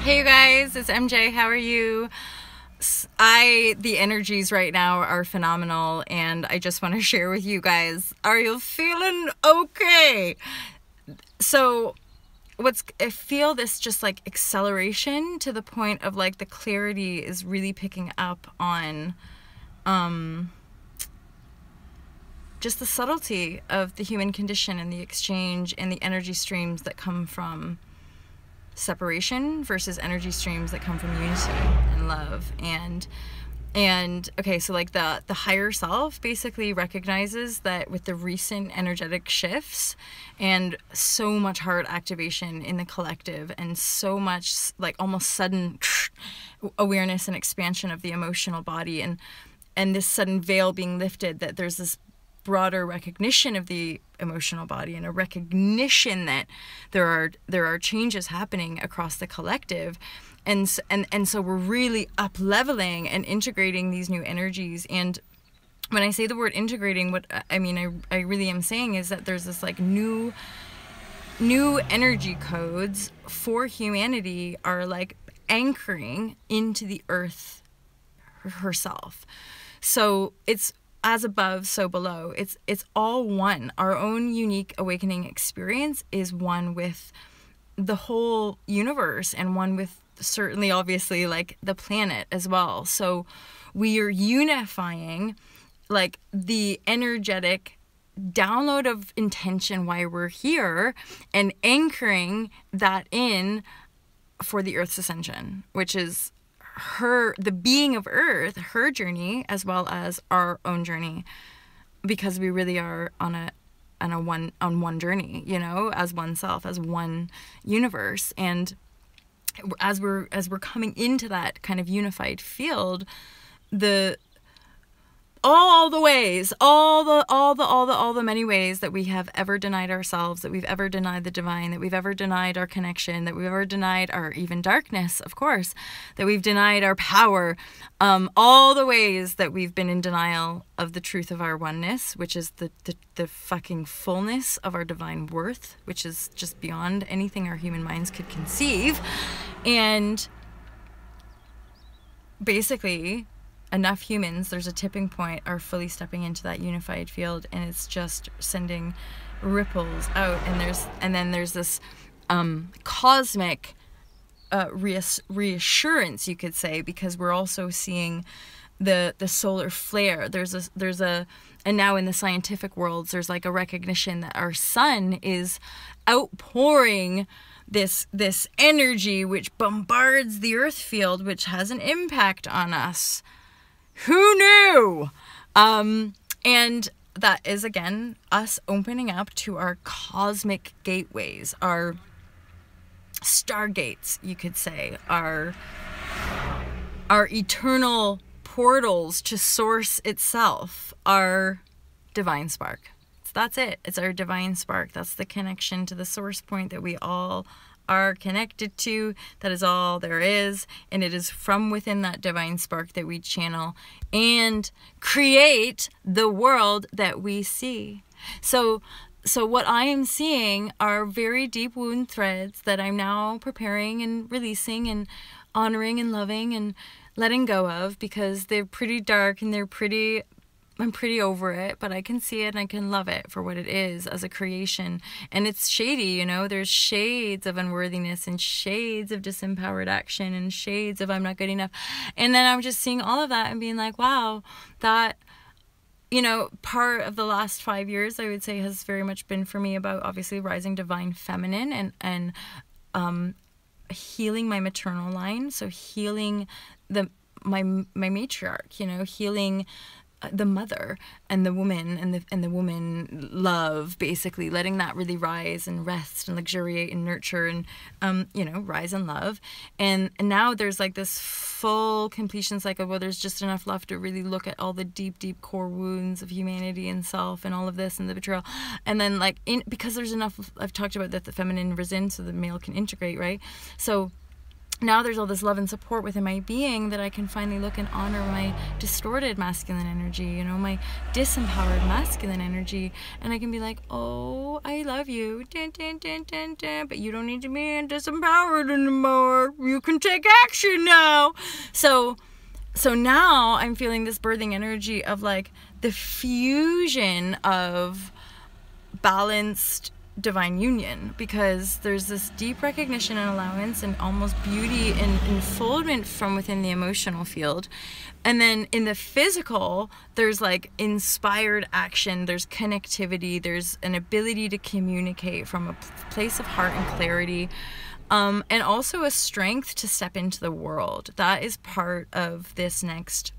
Hey you guys, it's MJ. How are you? The energies right now are phenomenal, and I just want to share with you guys. Are you feeling okay? So, I feel this just like acceleration to the point of like the clarity is really picking up on just the subtlety of the human condition and the exchange and the energy streams that come from separation versus energy streams that come from unity and love. And okay, so like the higher self basically recognizes that with the recent energetic shifts and so much heart activation in the collective and so much like almost sudden awareness and expansion of the emotional body and this sudden veil being lifted, that there's this broader recognition of the emotional body and a recognition that there are changes happening across the collective, and so we're really up leveling and integrating these new energies. And when I say the word integrating, what I really am saying is that there's this like new energy codes for humanity are like anchoring into the earth herself. So it's as above, so below. It's all one. Our own unique awakening experience is one with the whole universe and one with certainly, obviously, like the planet as well. So we are unifying like the energetic download of intention why we're here and anchoring that in for the Earth's ascension, which is the being of Earth, her journey, as well as our own journey, because we really are on one journey, you know, as one self, as one universe. And as we're coming into that kind of unified field, all the many ways that we have ever denied ourselves, that we've ever denied the divine, that we've ever denied our connection, that we've ever denied our even darkness, of course, that we've denied our power, all the ways that we've been in denial of the truth of our oneness, which is the fucking fullness of our divine worth, which is just beyond anything our human minds could conceive. And basically, enough humans, there's a tipping point, are fully stepping into that unified field, and it's just sending ripples out. And then there's this cosmic reassurance, you could say, because we're also seeing the solar flare. And now in the scientific worlds, there's like a recognition that our sun is outpouring this energy which bombards the earth field, which has an impact on us. Who knew? And that is, again, us opening up to our cosmic gateways, our stargates, you could say, our eternal portals to source itself, our divine spark. So that's it. It's our divine spark. That's the connection to the source point that we all are connected to. That is all there is, and it is from within that divine spark that we channel and create the world that we see. So what I am seeing are very deep wound threads that I'm now preparing and releasing and honoring and loving and letting go of, because they're pretty dark and I'm pretty over it, but I can see it and I can love it for what it is as a creation. And it's shady, you know, there's shades of unworthiness and shades of disempowered action and shades of I'm not good enough. And then I'm just seeing all of that and being like, wow, that, you know, part of the last 5 years, I would say, has very much been for me about obviously rising divine feminine and healing my maternal line. So healing my matriarch, you know, healing the mother and the woman and the woman love, basically letting that really rise and rest and luxuriate and nurture and you know, rise in love. And now there's like this full completion cycle where there's just enough left to really look at all the deep core wounds of humanity and self and all of this and the betrayal. And then like because there's enough, I've talked about that the feminine risen so the male can integrate, right? So now there's all this love and support within my being that I can finally look and honor my distorted masculine energy, you know, my disempowered masculine energy, and I can be like, oh, I love you, dun, dun, dun, dun, dun, but you don't need to be disempowered anymore. You can take action now. So now I'm feeling this birthing energy of like the fusion of balanced divine union, because there's this deep recognition and allowance and almost beauty and enfoldment from within the emotional field. And then in the physical, there's like inspired action, there's connectivity, there's an ability to communicate from a place of heart and clarity, and also a strength to step into the world. That is part of this next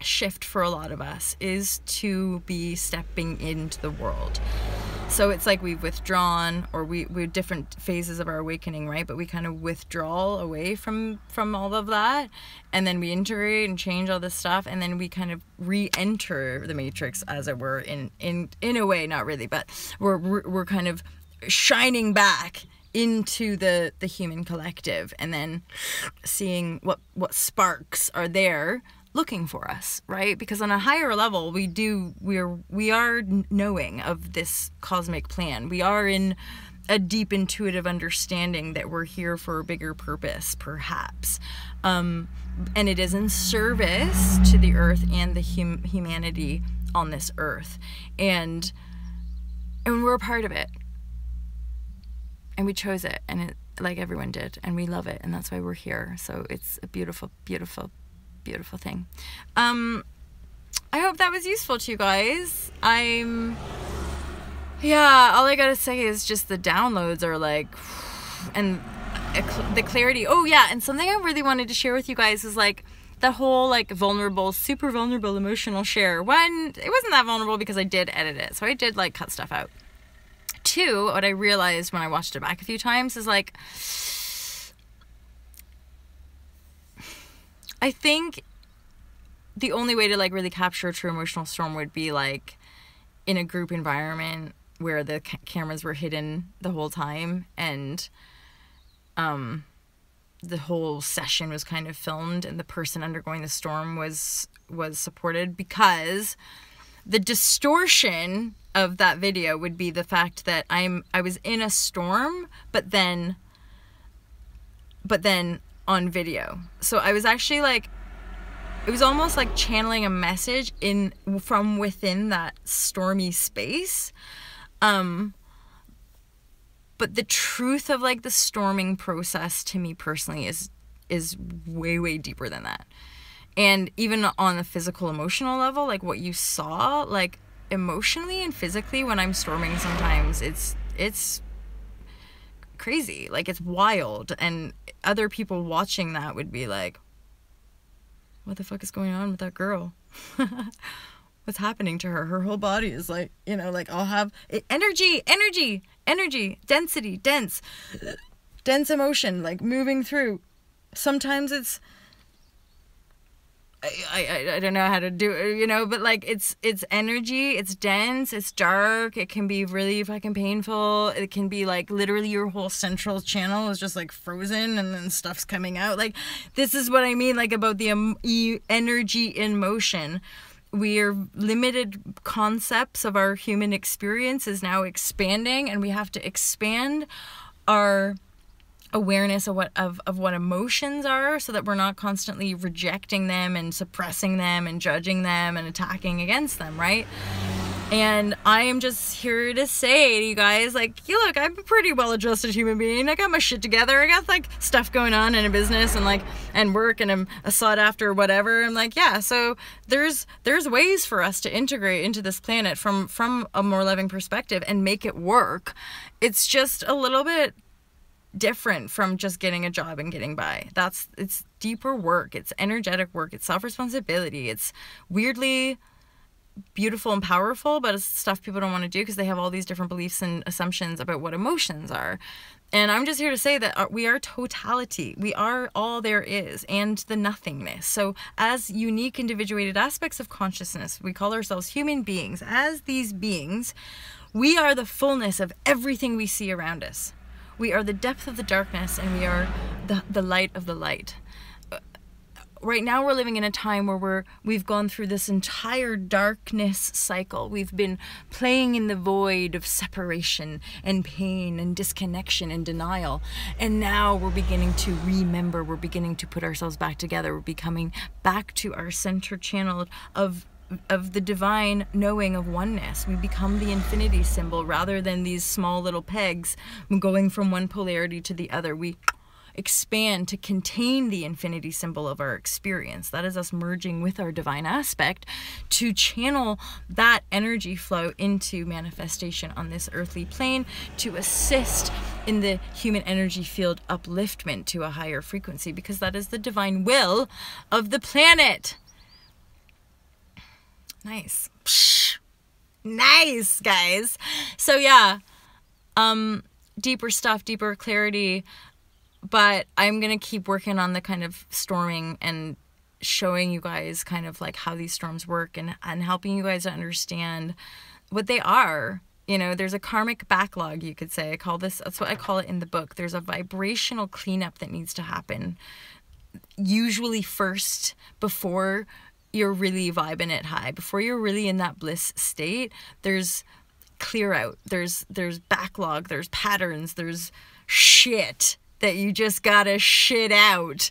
shift for a lot of us, is to be stepping into the world. So it's like we've withdrawn, or we're different phases of our awakening, right? But we kind of withdraw away from all of that, and then we integrate and change all this stuff, and then we kind of re-enter the matrix, as it were, in a way, not really, but we're kind of shining back into the human collective, and then seeing what sparks are there looking for us, right? Because on a higher level, we are knowing of this cosmic plan. We are in a deep intuitive understanding that we're here for a bigger purpose, perhaps. And it is in service to the earth and the humanity on this earth. And we're a part of it. And we chose it, and it, like everyone did, and we love it, and that's why we're here. So it's a beautiful, beautiful, beautiful thing. I hope that was useful to you guys. All I gotta say is just the downloads are like, and the clarity. Oh yeah, and something I really wanted to share with you guys is like the whole like super vulnerable emotional share. One, it wasn't that vulnerable because I did edit it, so I did like cut stuff out. Two, what I realized when I watched it back a few times is like, I think the only way to like really capture a true emotional storm would be like in a group environment where the cameras were hidden the whole time, and the whole session was kind of filmed, and the person undergoing the storm was supported, because the distortion of that video would be the fact that I was in a storm, but then on video. So I was actually like, it was almost like channeling a message from within that stormy space. But the truth of like the storming process to me personally is way, way deeper than that. And even on the physical, emotional level, like what you saw, like emotionally and physically when I'm storming, sometimes it's crazy, like it's wild, and other people watching that would be like, what the fuck is going on with that girl? What's happening to her? Her whole body is like, you know, like I'll have energy, density, dense emotion, like moving through. Sometimes it's, I don't know how to do it, you know, but like it's energy, it's dense, it's dark, it can be really fucking painful, it can be like literally your whole central channel is just like frozen and then stuff's coming out. Like this is what I mean, like about the energy in motion. We're limited concepts of our human experience is now expanding, and we have to expand our awareness of what emotions are, so that we're not constantly rejecting them and suppressing them and judging them and attacking against them, right? And I am just here to say to you guys, like, look, I'm a pretty well-adjusted human being. I got my shit together. I got like stuff going on in a business and like and work, and I'm a sought after whatever. I'm like, yeah, so there's ways for us to integrate into this planet from a more loving perspective and make it work. It's just a little bit different from just getting a job and getting by. It's deeper work, it's energetic work, it's self-responsibility, it's weirdly beautiful and powerful, but it's stuff people don't want to do because they have all these different beliefs and assumptions about what emotions are. And I'm just here to say that we are totality. We are all there is, and the nothingness. So as unique individuated aspects of consciousness, we call ourselves human beings. As these beings, we are the fullness of everything we see around us. We are the depth of the darkness, and we are the light of the light. Right now we're living in a time where we've gone through this entire darkness cycle. We've been playing in the void of separation and pain and disconnection and denial. And now we're beginning to remember, we're beginning to put ourselves back together. We're becoming back to our center channel of the divine knowing of oneness. We become the infinity symbol rather than these small little pegs going from one polarity to the other. We expand to contain the infinity symbol of our experience. That is us merging with our divine aspect to channel that energy flow into manifestation on this earthly plane, to assist in the human energy field upliftment to a higher frequency, because that is the divine will of the planet. Nice. Psh, nice, guys. So yeah, deeper stuff, deeper clarity. But I'm going to keep working on the kind of storming and showing you guys kind of like how these storms work, and helping you guys to understand what they are. You know, there's a karmic backlog, you could say. That's what I call it in the book. There's a vibrational cleanup that needs to happen. Usually first, before you're really vibing it high, before you're really in that bliss state, there's clear out. There's backlog, there's patterns, there's shit that you just gotta shit out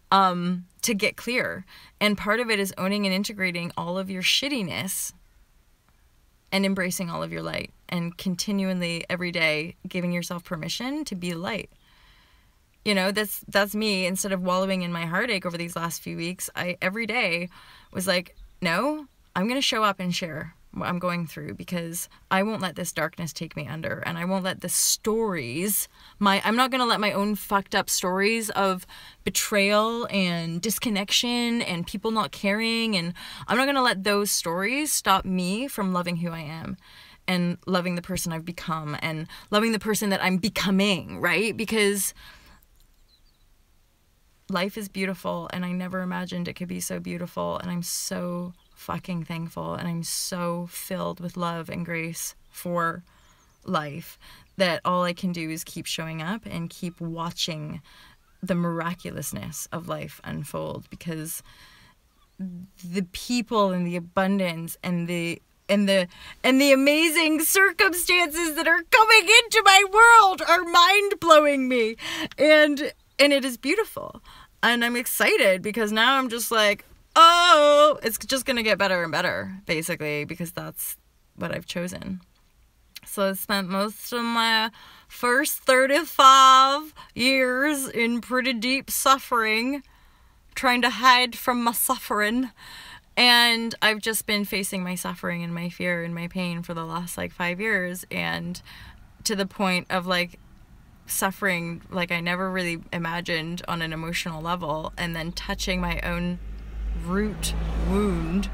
to get clear. And part of it is owning and integrating all of your shittiness and embracing all of your light, and continually every day giving yourself permission to be light. You know, that's me. Instead of wallowing in my heartache over these last few weeks, I every day was like, no, I'm gonna show up and share what I'm going through, because I won't let this darkness take me under, and I won't let the stories, I'm not gonna let my own fucked up stories of betrayal and disconnection and people not caring, and I'm not gonna let those stories stop me from loving who I am and loving the person I've become and loving the person that I'm becoming, right? Because life is beautiful, and I never imagined it could be so beautiful, and I'm so fucking thankful, and I'm so filled with love and grace for life that all I can do is keep showing up and keep watching the miraculousness of life unfold, because the people and the abundance and the amazing circumstances that are coming into my world are mind-blowing me, and it is beautiful, and I'm excited, because now I'm just like, oh, it's just gonna get better and better, basically, because that's what I've chosen. So I spent most of my first 35 years in pretty deep suffering, trying to hide from my suffering, and I've just been facing my suffering and my fear and my pain for the last like 5 years, and to the point of like suffering like I never really imagined on an emotional level, and then touching my own root wound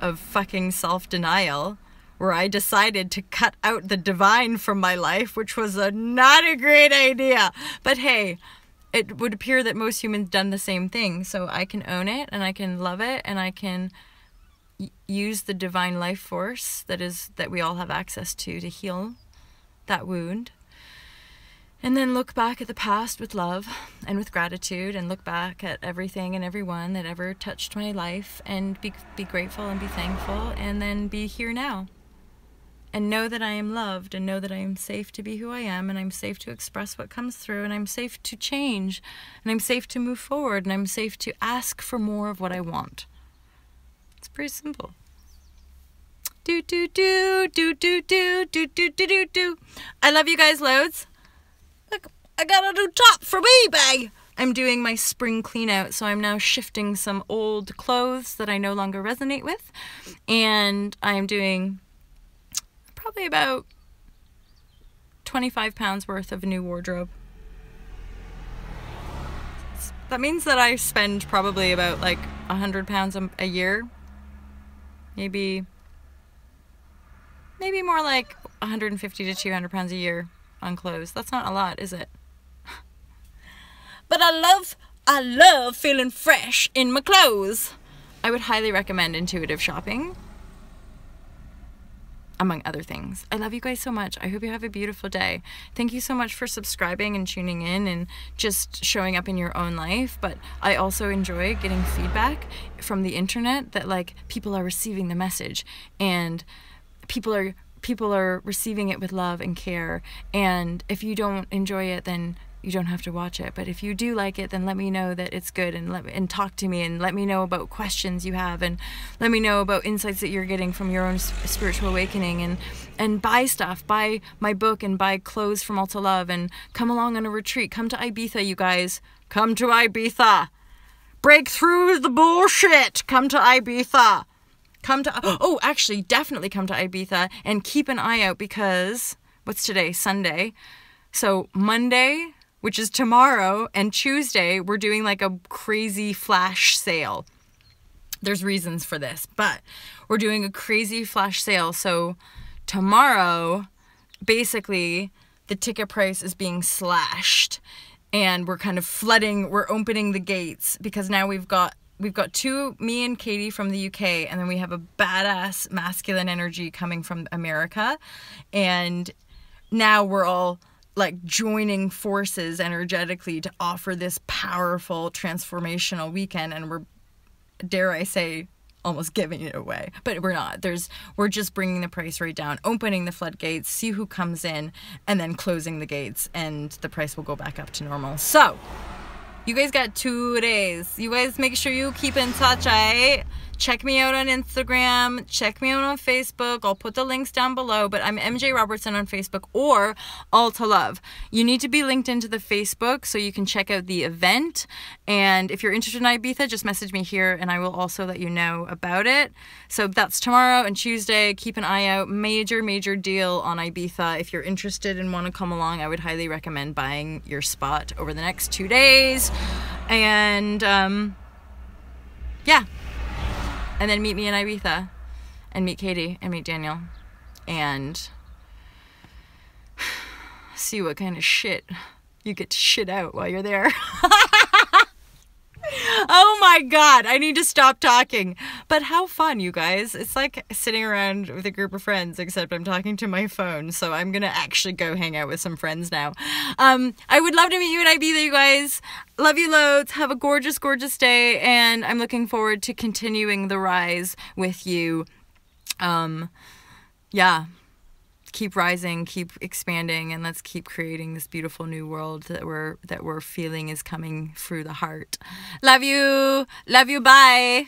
of fucking self-denial, where I decided to cut out the divine from my life, which was not a great idea. But hey, it would appear that most humans done the same thing, so I can own it, and I can love it, and I can use the divine life force that we all have access to heal that wound. And then look back at the past with love and with gratitude, and look back at everything and everyone that ever touched my life, and be grateful and be thankful, and then be here now. And know that I am loved, and know that I am safe to be who I am, and I'm safe to express what comes through, and I'm safe to change, and I'm safe to move forward, and I'm safe to ask for more of what I want. It's pretty simple. Do do do do do do do do do do do. I love you guys loads. Look, I got a new top from eBay. I'm doing my spring clean out, so I'm now shifting some old clothes that I no longer resonate with, and I'm doing probably about 25 pounds worth of new wardrobe. That means that I spend probably about like 100 pounds a year. Maybe more like 150 to 200 pounds a year on clothes. That's not a lot, is it? But I love feeling fresh in my clothes. I would highly recommend intuitive shopping. among other things. I love you guys so much. I hope you have a beautiful day. Thank you so much for subscribing and tuning in and just showing up in your own life. But I also enjoy getting feedback from the internet that like people are receiving the message, and people are receiving it with love and care. And if you don't enjoy it, then you don't have to watch it. But if you do like it, then let me know that it's good, and talk to me, and let me know about questions you have, and let me know about insights that you're getting from your own spiritual awakening, and buy stuff, buy my book, and buy clothes from Alta Love, and come along on a retreat. Come to Ibiza, you guys. Come to Ibiza. Break through the bullshit. Come to Ibiza. Actually, definitely come to Ibiza, and keep an eye out, because what's today? Sunday. So Monday, which is tomorrow, and Tuesday, we're doing like a crazy flash sale. There's reasons for this, but we're doing a crazy flash sale. So tomorrow, basically, the ticket price is being slashed, and we're kind of flooding, we're opening the gates, because now we've got two, me and Katie from the UK, and then we have a badass masculine energy coming from America, and now we're all like joining forces energetically to offer this powerful transformational weekend, and we're, dare I say, almost giving it away, but we're not. We're just bringing the price right down, opening the floodgates, see who comes in, and then closing the gates, and the price will go back up to normal. So you guys got 2 days. You guys make sure you keep in touch, alright? Check me out on Instagram. Check me out on Facebook. I'll put the links down below, but I'm MJ Robertson on Facebook, or Alta Love. You need to be linked into the Facebook so you can check out the event. And if you're interested in Ibiza, just message me here, and I will also let you know about it. So that's tomorrow and Tuesday. Keep an eye out. Major, major deal on Ibiza. If you're interested and want to come along, I would highly recommend buying your spot over the next 2 days. And yeah. And then meet me in Ibiza, and meet Katie, and meet Daniel, and see what kind of shit you get to shit out while you're there. Oh my God, I need to stop talking. But how fun, you guys. It's like sitting around with a group of friends, except I'm talking to my phone, so I'm gonna actually go hang out with some friends now. I would love to meet you in Ibiza, you guys. Love you loads. Have a gorgeous, gorgeous day, and I'm looking forward to continuing the rise with you. Yeah. Keep rising, keep expanding, and let's keep creating this beautiful new world that we're feeling is coming through the heart. Love you. Love you. Bye.